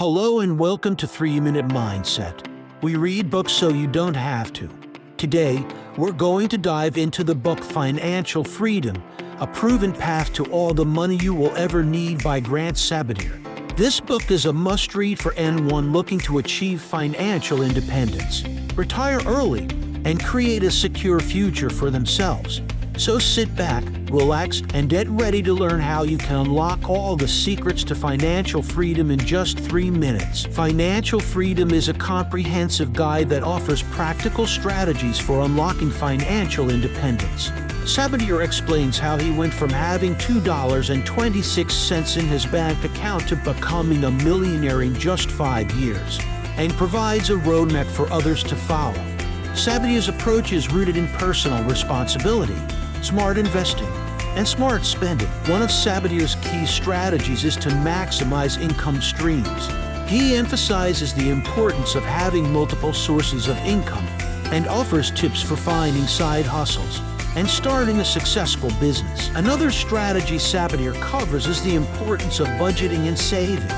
Hello and welcome to 3-Minute Mindset. We read books so you don't have to. Today, we're going to dive into the book Financial Freedom, a proven path to all the money you will ever need by Grant Sabatier. This book is a must-read for anyone looking to achieve financial independence, retire early, and create a secure future for themselves. So sit back, relax, and get ready to learn how you can unlock all the secrets to financial freedom in just 3 minutes. Financial Freedom is a comprehensive guide that offers practical strategies for unlocking financial independence. Sabatier explains how he went from having $2.26 in his bank account to becoming a millionaire in just 5 years, and provides a roadmap for others to follow. Sabatier's approach is rooted in personal responsibility, smart investing, and smart spending. One of Sabatier's key strategies is to maximize income streams. He emphasizes the importance of having multiple sources of income and offers tips for finding side hustles and starting a successful business. Another strategy Sabatier covers is the importance of budgeting and saving.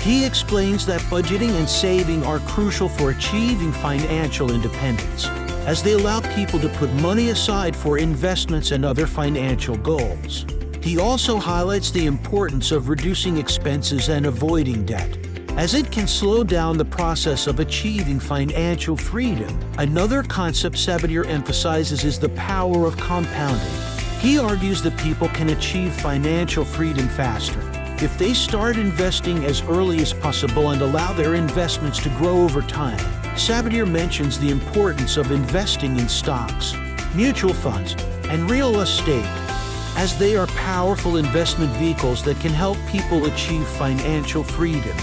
He explains that budgeting and saving are crucial for achieving financial independence, as they allow people to put money aside for investments and other financial goals. He also highlights the importance of reducing expenses and avoiding debt, as it can slow down the process of achieving financial freedom. Another concept Sabatier emphasizes is the power of compounding. He argues that people can achieve financial freedom faster if they start investing as early as possible and allow their investments to grow over time. Sabatier mentions the importance of investing in stocks, mutual funds, and real estate, as they are powerful investment vehicles that can help people achieve financial freedom.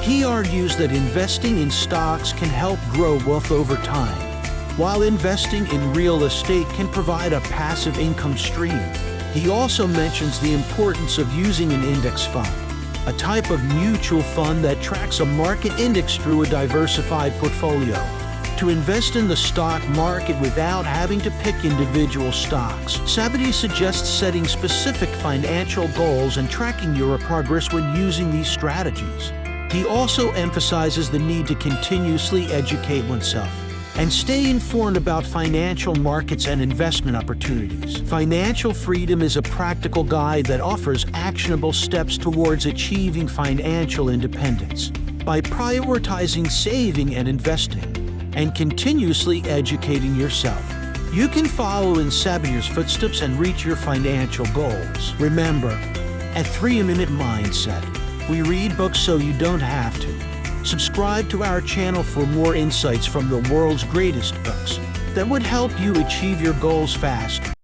He argues that investing in stocks can help grow wealth over time, while investing in real estate can provide a passive income stream. He also mentions the importance of using an index fund, a type of mutual fund that tracks a market index through a diversified portfolio, to invest in the stock market without having to pick individual stocks. Sabatier suggests setting specific financial goals and tracking your progress when using these strategies. He also emphasizes the need to continuously educate oneself and stay informed about financial markets and investment opportunities. Financial Freedom is a practical guide that offers actionable steps towards achieving financial independence by prioritizing saving and investing and continuously educating yourself. You can follow in Sabatier's footsteps and reach your financial goals. Remember, at 3-Minute Mindset, we read books so you don't have to. Subscribe to our channel for more insights from the world's greatest books that would help you achieve your goals fast.